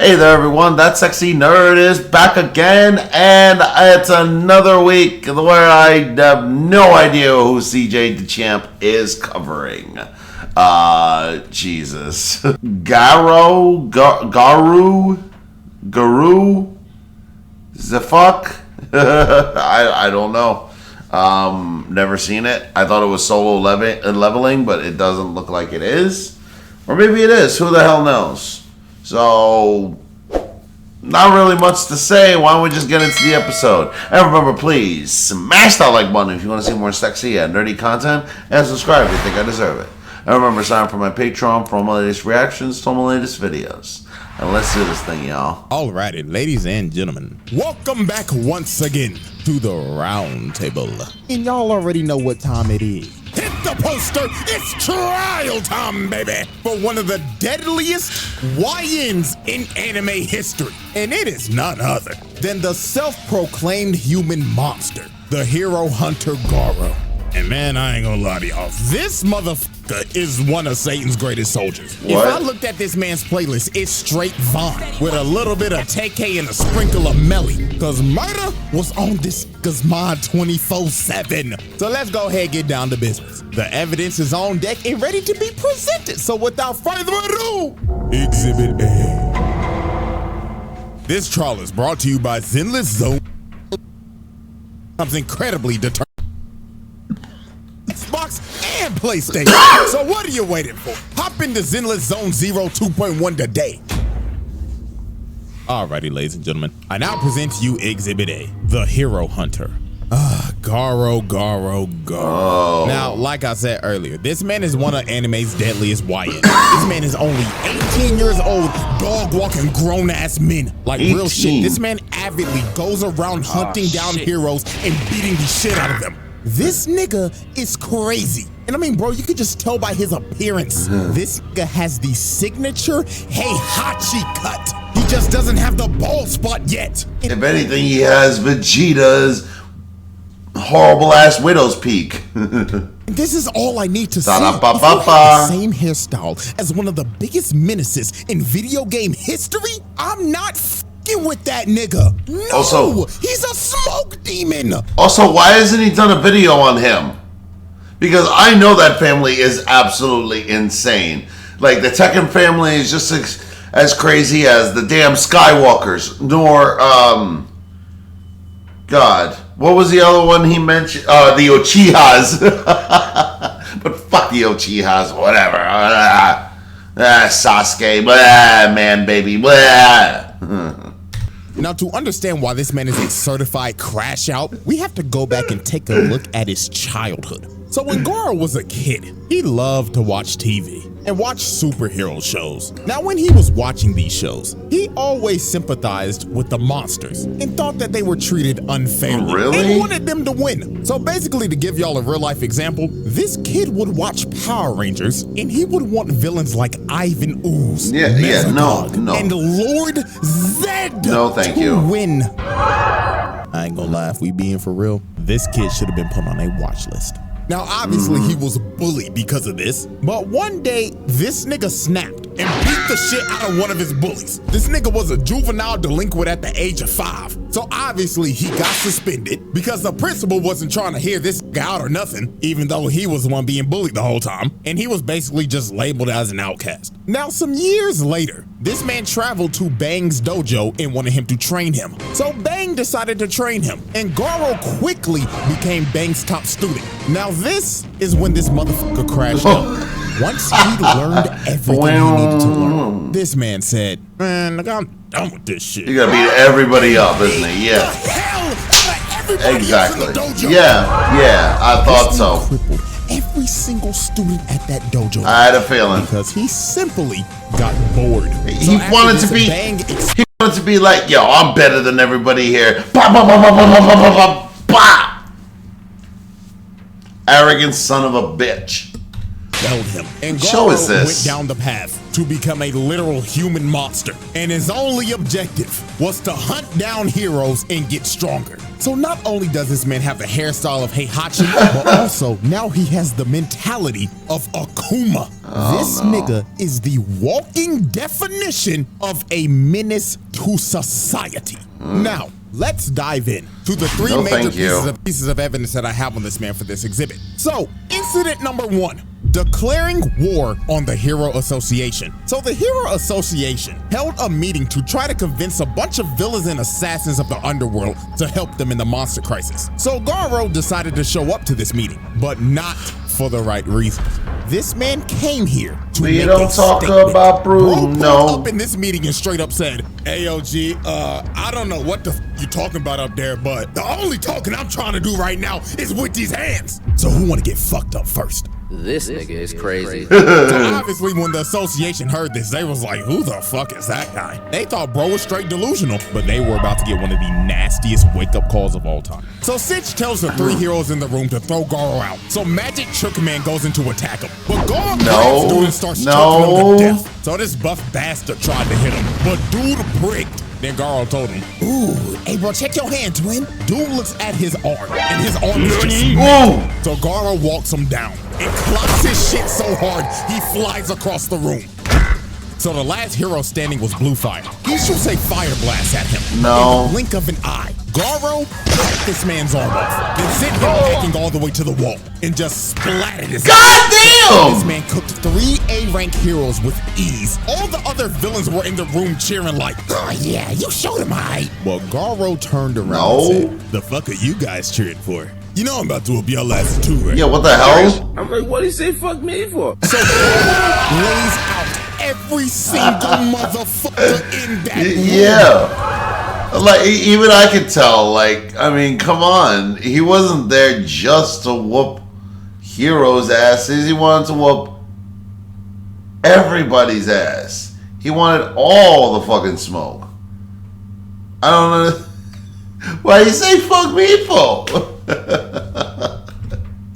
Hey there everyone, that sexy nerd is back again, and it's another week where I have no idea who CJ the Champ is covering. Jesus. Garou? The fuck? I don't know. Never seen it. I thought it was solo leveling, but it doesn't look like it is. Or maybe it is, who the hell knows? So, not really much to say. Why don't we just get into the episode? And remember, please, smash that like button if you want to see more sexy and nerdy content. And subscribe if you think I deserve it. And remember, sign up for my Patreon for all my latest reactions to all my latest videos. And let's do this thing, y'all. Alrighty, ladies and gentlemen. Welcome back once again to the round table. And y'all already know what time it is. Hit the poster, it's trial time, baby, for one of the deadliest YNs in anime history. And it is none other than the self-proclaimed human monster, the hero hunter Garou. And man, I ain't gonna lie to y'all, this motherfucker is one of Satan's greatest soldiers. What? If I looked at this man's playlist, it's straight Vaughn, with a little bit of TK and a sprinkle of Melly, cause murder was on this nigga's mind 24/7. So let's go ahead and get down to business. The evidence is on deck and ready to be presented. So without further ado, Exhibit A. This trial is brought to you by Zenless Zone. I'm incredibly determined. Xbox and PlayStation. So what are you waiting for? Hop into Zenless Zone 0 2.1 today. Alrighty, ladies and gentlemen, I now present to you Exhibit A, the Hero Hunter. Garou. Oh. Now, like I said earlier, this man is one of anime's deadliest YNs. This man is only 18 years old, dog walking grown ass men. Like 18. Real shit, this man avidly goes around hunting down heroes and beating the shit out of them. This nigga is crazy. And I mean, bro, you could just tell by his appearance. This nigga has the signature Heihachi cut. He just doesn't have the bald spot yet. If anything, he has Vegeta's horrible ass widow's peak. This is all I need to see. If you have the same hairstyle as one of the biggest menaces in video game history, I'm not f***ing with that nigga. No, also, he's a smoke demon. Also, why hasn't he done a video on him? Because I know that family is absolutely insane. Like, the Tekken family is just as crazy as the damn Skywalkers. Nor, God, what was the other one he mentioned? The Uchihas. But fuck the Uchihas, whatever. Sasuke, blah, man, baby, blah. Now, to understand why this man is a certified crash out, we have to go back and take a look at his childhood. So when Garou was a kid, he loved to watch TV and watch superhero shows. Now, when he was watching these shows, he always sympathized with the monsters and thought that they were treated unfairly. Really? And wanted them to win. So basically, to give y'all a real life example, this kid would watch Power Rangers and he would want villains like Ivan Ooze, no, and Lord Zed to win. I ain't gonna lie, if we being for real, this kid should have been put on a watch list. Now, obviously, he was bullied because of this, but one day, this nigga snapped and beat the shit out of one of his bullies. This nigga was a juvenile delinquent at the age of 5. So obviously, he got suspended because the principal wasn't trying to hear this guy out or nothing, even though he was the one being bullied the whole time, and he was basically just labeled as an outcast. Now, some years later, this man traveled to Bang's dojo and wanted him to train him. So Bang decided to train him, and Garou quickly became Bang's top student. Now, this is when this motherfucker crashed out. Once he learned everything he needed to learn, this man said, man, look, I'm done with this shit. You gotta beat everybody up, isn't he? Yeah. Exactly. Yeah, I thought so. Crippled every single student at that dojo. I had a feeling. Because he simply got bored. He wanted to be like, yo, I'm better than everybody here. Arrogant son of a bitch. Held him, and Garou went down the path to become a literal human monster, and his only objective was to hunt down heroes and get stronger. So not only does this man have the hairstyle of Heihachi, but also now he has the mentality of Akuma. This nigga is the walking definition of a menace to society. Now, let's dive in to the three major pieces of evidence that I have on this man for this exhibit. So, incident number 1. Declaring war on the Hero Association. So the Hero Association held a meeting to try to convince a bunch of villains and assassins of the underworld to help them in the monster crisis. So Garou decided to show up to this meeting, but not for the right reasons. This man came here to make a statement. About Bruno. Bro pulled up in this meeting and straight up said, AOG, I don't know what the you talking about up there, but the only talking I'm trying to do right now is with these hands. So who want to get fucked up first? This nigga is crazy. So obviously when the association heard this, they was like, who the fuck is that guy? They thought bro was straight delusional, but they were about to get one of the nastiest wake-up calls of all time. So Sitch tells the 3 heroes in the room to throw Garou out. So Magic Trick Man goes in to attack him, but Garou grabs dude and starts choking him to death. So this buff bastard tried to hit him, but dude pricked. Then Garou told him, ooh, hey bro, check your hand, twin. Dude looks at his arm, and his arm is just So Garou walks him down and clocks his shit so hard, he flies across the room. So the last hero standing was Blue Fire. He shoots a fire blast at him. In the blink of an eye, Garou cut this man's arm off, then sent him backing all the way to the wall and just splattered his Goddamn! This man cooked 3 A-rank heroes with ease. All the other villains were in the room cheering like, oh yeah, you showed him height. But Garou turned around and said, the fuck are you guys cheering for? You know I'm about to whoop your ass too, right? Yeah, what the hell? I'm like, what did he say fuck me for? So Garou lays out every single motherfucker in that room. Yeah. Like, even I could tell, like, I mean, come on. He wasn't there just to whoop heroes' asses. He wanted to whoop everybody's ass. He wanted all the fucking smoke. I don't know. Why you say fuck me for?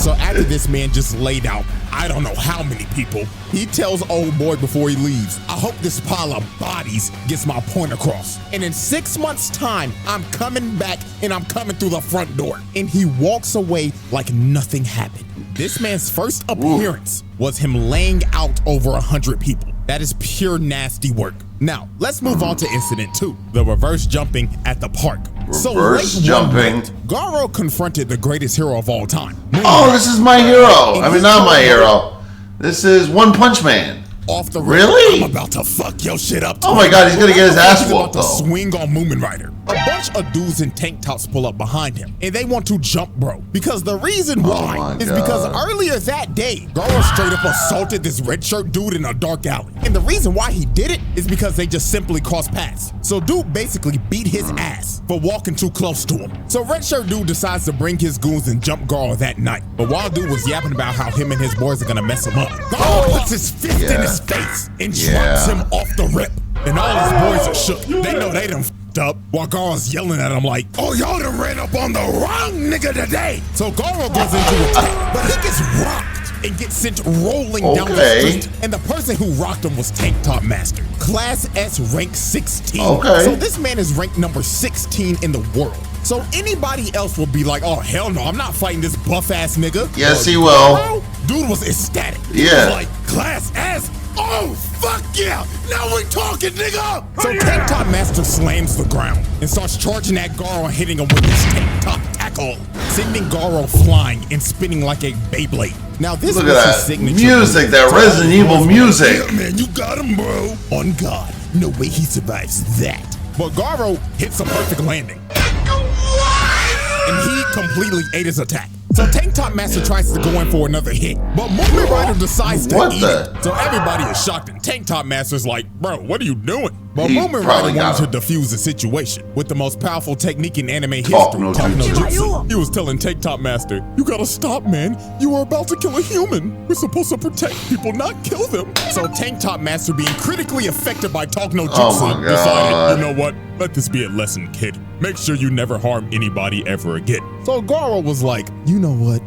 So after this man just laid out I don't know how many people, he tells old boy before he leaves, I hope this pile of bodies gets my point across. And in 6 months' time, I'm coming back and I'm coming through the front door. And he walks away like nothing happened. This man's first appearance was him laying out over 100 people. That is pure nasty work. Now, let's move on to incident 2, the reverse jumping at the park. Reverse jumping. Garou confronted the greatest hero of all time. Oh, this is my hero. I mean, not my hero. This is One Punch Man. Off the really? I'm about to fuck your shit up. Oh my god, he's gonna get his ass whooped though. Swing on Moomin Rider. A bunch of dudes in tank tops pull up behind him, and they want to jump bro. Because the reason why is because earlier that day, Garou straight up assaulted this red shirt dude in a dark alley. And the reason why he did it is because they just simply crossed paths. So dude basically beat his ass for walking too close to him. So red shirt dude decides to bring his goons and jump Garou that night. But while dude was yapping about how him and his boys are gonna mess him up, Garou puts his fist in his face and drops him off the rip. And all his boys are shook. They know they done f***ed up while Garou's yelling at him like, oh, y'all done ran up on the wrong nigga today. So Garou goes into attack, but he gets rocked and gets sent rolling down the street. And the person who rocked him was Tank Top Master, Class S rank 16. So this man is ranked number 16 in the world. So anybody else will be like, oh, hell no, I'm not fighting this buff-ass nigga. Yes, he will. Dude was ecstatic. He was like, Class S? Oh, fuck yeah! Now we talking, nigga! So Tank Top Master slams the ground and starts charging at Garou and hitting him with his Tank Top tackle, sending Garou flying and spinning like a Beyblade. Now this was his signature music, that Resident Evil music. Yeah, man, you got him, bro. On God, no way he survives that. But Garou hits a perfect landing, and he completely ate his attack. So Tank Top Master tries to go in for another hit, but Moomin Rider decides to eat it. So everybody is shocked, and Tank Top Master's like, bro, what are you doing? But Moomin Rider wanted to defuse the situation with the most powerful technique in anime history, Talk no Jutsu. He was telling Tank Top Master, you gotta stop, man. You are about to kill a human. We're supposed to protect people, not kill them. So Tank Top Master, being critically affected by Talk no Jutsu, decided, you know what? Let this be a lesson, kid. Make sure you never harm anybody ever again. So Garou was like, you know what?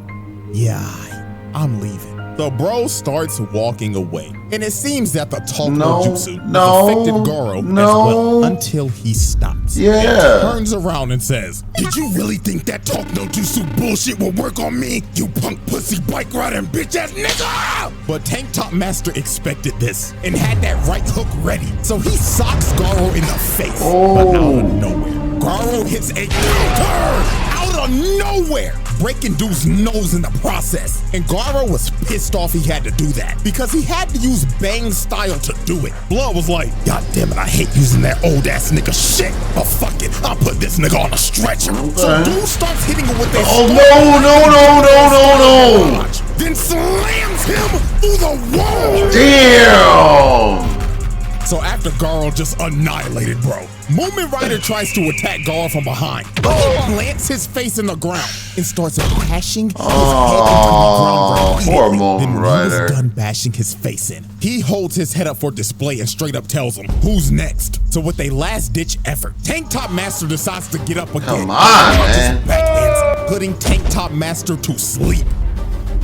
Yeah, I'm leaving. The bro starts walking away, and it seems that the talk No, jutsu no, affected Garou no. as well until he stops. Yeah. And turns around and says, "Did you really think that talk no jutsu bullshit will work on me, you punk pussy bike riding bitch ass nigga?" But Tank Top Master expected this and had that right hook ready, so he socks Garou in the face. But out of nowhere, Garou hits a counter out of nowhere, breaking dude's nose in the process. And Garou was pissed off he had to do that because he had to use Bang style to do it. Blood was like, "God damn it, I hate using that old ass nigga shit, but fuck it, I'll put this nigga on a stretcher." So dude starts hitting him with that. Oh no! Then slams him through the wall. Damn! So after Garou just annihilated bro, Moomin Rider tries to attack Garou from behind, but he plants his face in the ground and starts bashing his head into the ground. Poor Moomin Rider. Then he's done bashing his face in, he holds his head up for display and straight up tells him who's next. So with a last ditch effort, Tank Top Master decides to get up again. Come on, man. Backhands, putting Tank Top Master to sleep.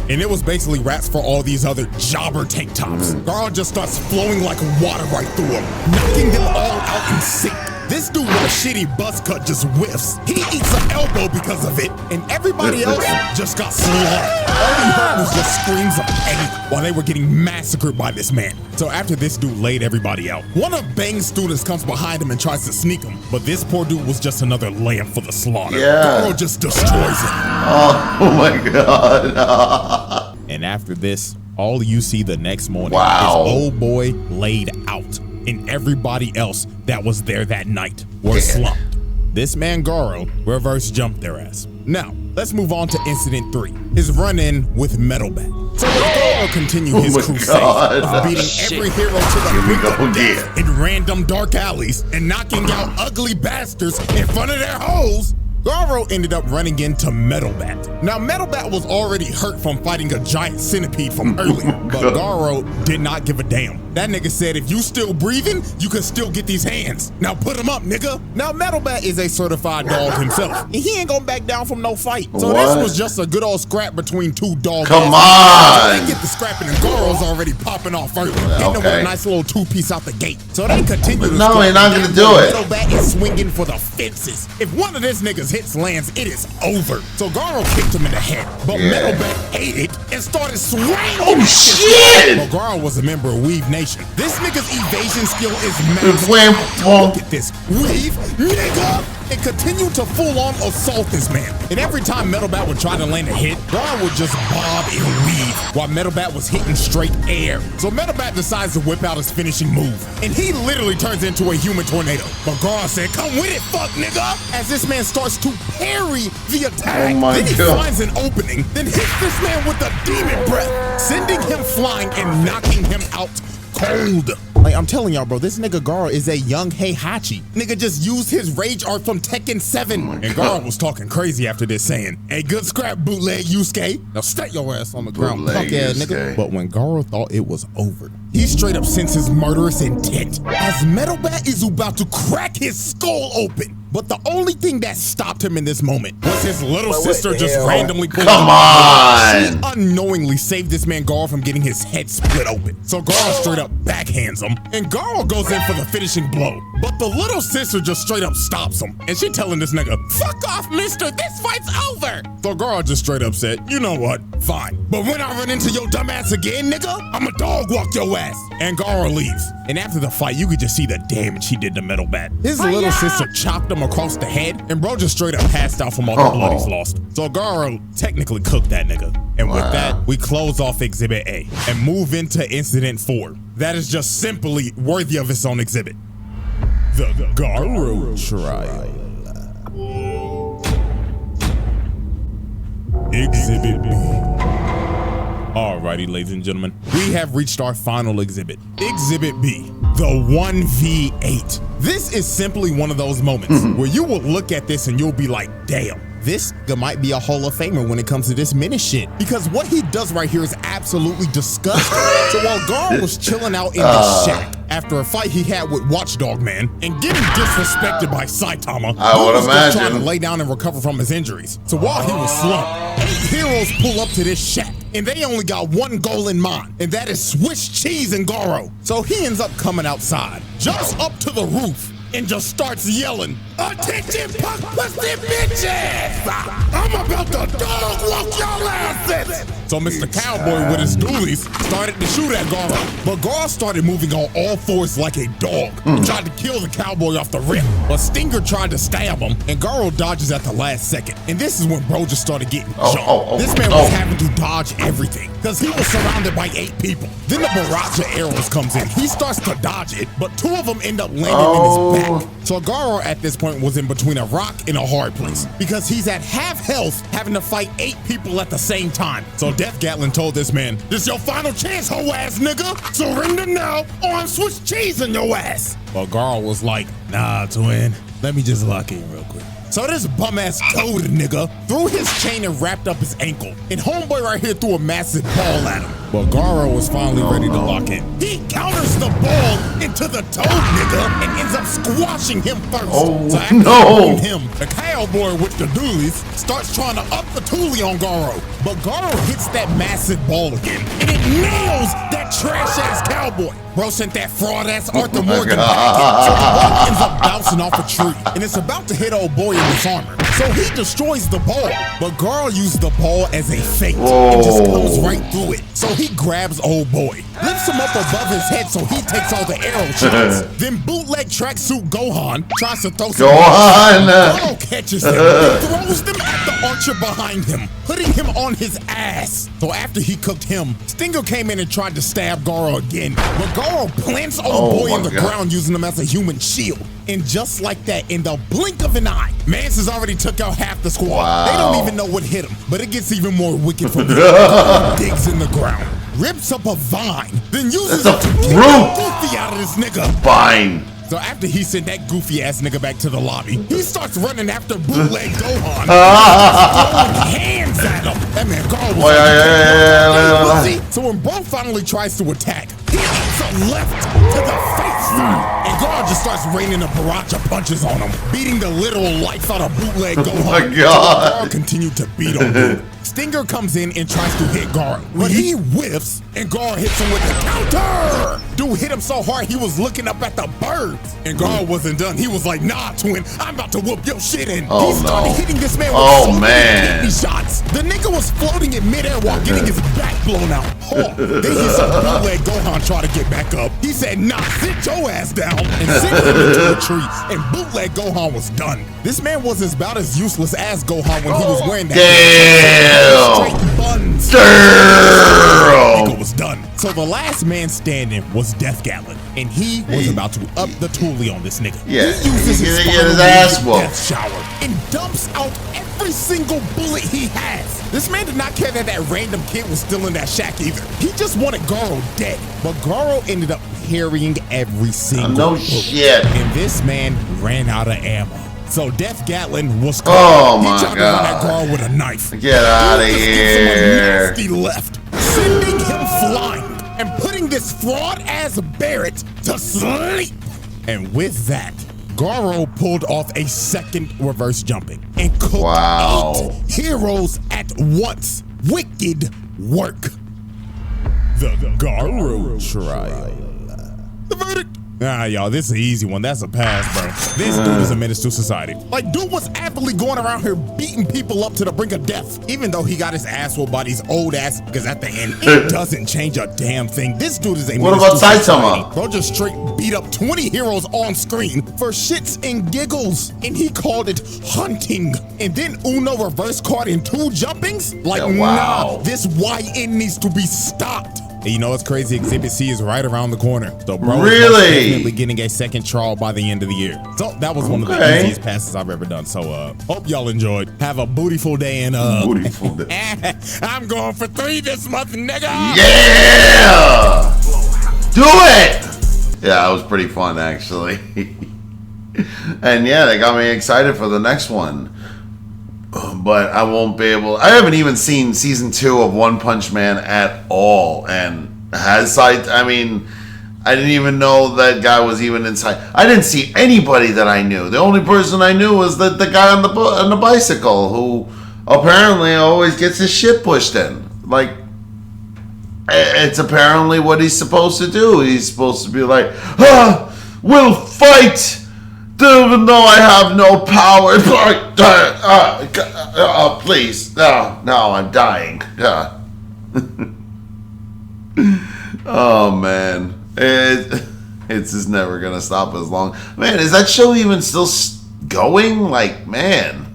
And it was basically raps for all these other jobber tank tops. Garou just starts flowing like water right through him, knocking them all out in sync. This dude with a shitty buzz cut just whiffs. He eats an elbow because of it, and everybody else just got slaughtered. All he heard was just screams of pain while they were getting massacred by this man. So after this dude laid everybody out, one of Bang's students comes behind him and tries to sneak him, but this poor dude was just another lamb for the slaughter. Yeah. Garou just destroys him. Oh my god. And after this, all you see the next morning Wow. is old boy laid out, and everybody else that was there that night were slumped. This man Garou reverse jumped their ass. Now, let's move on to Incident 3, his run-in with Metal Bat. So as Garou continued his crusade of beating every hero to the brink of death in random dark alleys and knocking out ugly bastards in front of their hoes, Garou ended up running into Metal Bat. Now, Metal Bat was already hurt from fighting a giant centipede from earlier, but Garou did not give a damn. That nigga said, "If you still breathing, you can still get these hands. Now put him up, nigga." Now, Metal Bat is a certified dog himself, and he ain't gonna back down from no fight. So this was just a good old scrap between two dogs. Come on! They get the scrapping, and Garou's already popping off early, hitting him with a nice little two-piece out the gate. So they continue to No, they're not gonna do it. Metal Bat is swinging for the fences. If one of this niggas hits lands, it is over. So Garou kicked him in the head, but Metal Bat ate it and started swinging. Oh shit! Well, Garou was a member of Weave Nation. This nigga's evasion skill is massive. Look at this. Weave, nigga! And continue to full-on assault this man. And every time Metal Bat would try to land a hit, Garou would just bob and weave while Metal Bat was hitting straight air. So Metal Bat decides to whip out his finishing move, and he literally turns into a human tornado. But Garou said, "Come with it, fuck nigga!" As this man starts to parry the attack. Oh my then he God. finds an opening, then hits this man with the demon breath, sending him flying and knocking him out cold. Like, I'm telling y'all, bro, this nigga Garou is a young Heihachi. Nigga just used his rage art from Tekken 7. And Garou was talking crazy after this, saying, "Hey, good scrap, bootleg Yusuke. Now set your ass on the ground, punk ass nigga." But when Garou thought it was over, he straight up sensed his murderous intent as Metal Bat is about to crack his skull open. But the only thing that stopped him in this moment was his little sister just randomly pulling Come on! She unknowingly saved this man Garou from getting his head split open. So Garou straight up backhands him, and Garou goes in for the finishing blow. But the little sister just straight up stops him, and she telling this nigga, "Fuck off, mister, this fight's over." So Garou just straight up said, "You know what, fine. But when I run into your dumb ass again, nigga, I'ma dog walk your ass." And Garou leaves. And after the fight, you could just see the damage he did to Metal Bat. His little sister chopped him across the head, and bro just straight up passed out from all the blood he's lost. So Garou technically cooked that nigga. And with that, we close off Exhibit A and move into Incident 4. That is just simply worthy of its own exhibit. The Garou Trial. Exhibit B. Alrighty, ladies and gentlemen, we have reached our final exhibit. Exhibit B, the 1v8. This is simply one of those moments where you will look at this and you'll be like, damn, this guy might be a Hall of Famer when it comes to this minute shit. Because what he does right here is absolutely disgusting. So while Garou was chilling out in his shack after a fight he had with Watchdog Man and getting disrespected by Saitama, I would was just trying to imagine. lay down and recover from his injuries. So while he was slumped, 8 heroes pull up to this shack and they only got one goal in mind, and that is Swiss cheese and Garou. So he ends up coming outside, jumps up to the roof, and just starts yelling, "Attention, punk pussy bitches! I'm about to dog walk y'all asses!" So Mr. Cowboy with his dualies started to shoot at Garou, but Garou started moving on all fours like a dog and tried to kill the cowboy off the rip. But Stinger tried to stab him, and Garou dodges at the last second. And this is when bro just started getting jumped. This man was having to dodge everything because he was surrounded by 8 people. Then the barrage of arrows comes in. He starts to dodge it, but 2 of them end up landing in his back. So Garou at this point was in between a rock and a hard place because he's at half health having to fight 8 people at the same time. So Death Gatlin told this man, "This your final chance, hoe ass nigga. Surrender now or I'm Swiss cheese in your ass." But Garou was like, "Nah, twin, let me just lock in real quick." So this bum ass toad nigga threw his chain and wrapped up his ankle. And homeboy right here threw a massive ball at him. But Garou was finally ready to lock in. He counters the ball into the toad nigga and ends up squashing him first. So after him, the cowboy with the dualies starts trying to up the toolie on Garou. But Garou hits that massive ball again, and it nails that trash ass cowboy. Bro sent that fraud ass Arthur Morgan back in, so the ball ends up bouncing off a tree, and it's about to hit old boy in his armor. So he destroys the ball, but Garou used the ball as a feint and just comes right through it. So he grabs old boy, lifts him up above his head so he takes all the arrow shots. Then bootleg tracksuit Gohan tries to throw some Garou catches him and throws them at the archer behind him, putting him on his ass. So after he cooked him, Stinger came in and tried to stab Garou again, but Garou plants old boy in the ground using him as a human shield. And just like that, in the blink of an eye, Mance has already took out half the squad. They don't even know what hit him, but it gets even more wicked from here. Digs in the ground, rips up a vine, then uses it to kick the goofy out of this nigga. Vine. So after he sent that goofy ass nigga back to the lobby, he starts running after bootleg Gohan, throwing hands at him. That man Garou was so when Bro finally tries to attack, he hits a left to the face, and Garou just starts raining a barrage of punches on him, beating the literal life out of bootleg Gohan. Oh my God! Garou continued to beat on him. Stinger comes in and tries to hit Garou, but he whiffs, and Garou hits him with the counter. Dude hit him so hard he was looking up at the birds, and Garou wasn't done. He was like, "Nah, twin, I'm about to whoop your shit in." He started hitting this man with so many kidney shots. The nigga was floating in midair while getting his back blown out. Then he saw bootleg Gohan try to get back up. He said, "Nah, sit your ass down," and sent him into a tree, and bootleg Gohan was done. This man was about as useless as Gohan when he was wearing that straight buns. Nigga was done. So the last man standing was Death Gatlin, and he was about to up the toolie on this nigga. Yeah, he uses his ass death shower and dumps out every single bullet he has. This man did not care that that random kid was still in that shack either. He just wanted Garou dead, but Garou ended up parrying every single bullet. Shit. And this man ran out of ammo. So Death Gatlin was caught. He tried to run at Garou with a knife. Get out of here. Nasty left, sending him flying and putting this fraud-ass Barrett to sleep. And with that, Garou pulled off a second reverse jumping and cooked 8 heroes at once. Wicked work. The Garou trial. The verdict. Nah, y'all, this is an easy one. That's a pass, bro. This dude is a menace to society. Like, dude was aptly going around here beating people up to the brink of death, even though he got his ass whooped by these old ass niggas at the end. It doesn't change a damn thing. This dude is a menace to society. Bro just straight beat up 20 heroes on screen for shits and giggles, and he called it hunting. And then Uno reverse card in 2 jumpings? Like, nah, this YN needs to be stopped. And you know what's crazy? Exhibit C is right around the corner. So bro is definitely getting a second trial by the end of the year. So that was one of the easiest passes I've ever done. So hope y'all enjoyed. Have a bootyful day and Bootyful day. I'm going for 3 this month, nigga. Yeah! Do it! Yeah, it was pretty fun actually. And yeah, they got me excited for the next one. But I won't be able. I haven't even seen season 2 of One Punch Man at all, and I mean, I didn't even know that guy was even inside. I didn't see anybody that I knew. The only person I knew was the guy on the bicycle who apparently always gets his shit pushed in. Like, it's apparently what he's supposed to do. He's supposed to be like, we'll fight, even though I have no power. Please, no, I'm dying. Oh man, it's just never gonna stop as long. Man, is that show even still going? Like, man,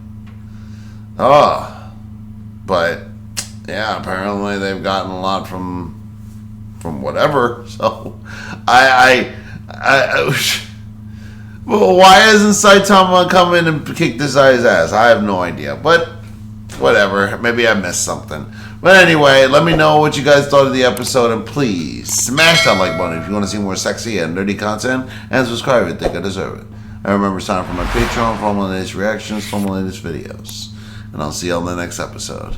but yeah, apparently they've gotten a lot from whatever. So, well, why hasn't Saitama come in and kicked this guy's ass? I have no idea, but whatever. Maybe I missed something. But anyway, let me know what you guys thought of the episode, and please smash that like button if you want to see more sexy and dirty content, and subscribe if you think I deserve it. And remember, sign up for my Patreon for all my latest reactions to all my latest videos. And I'll see you on the next episode.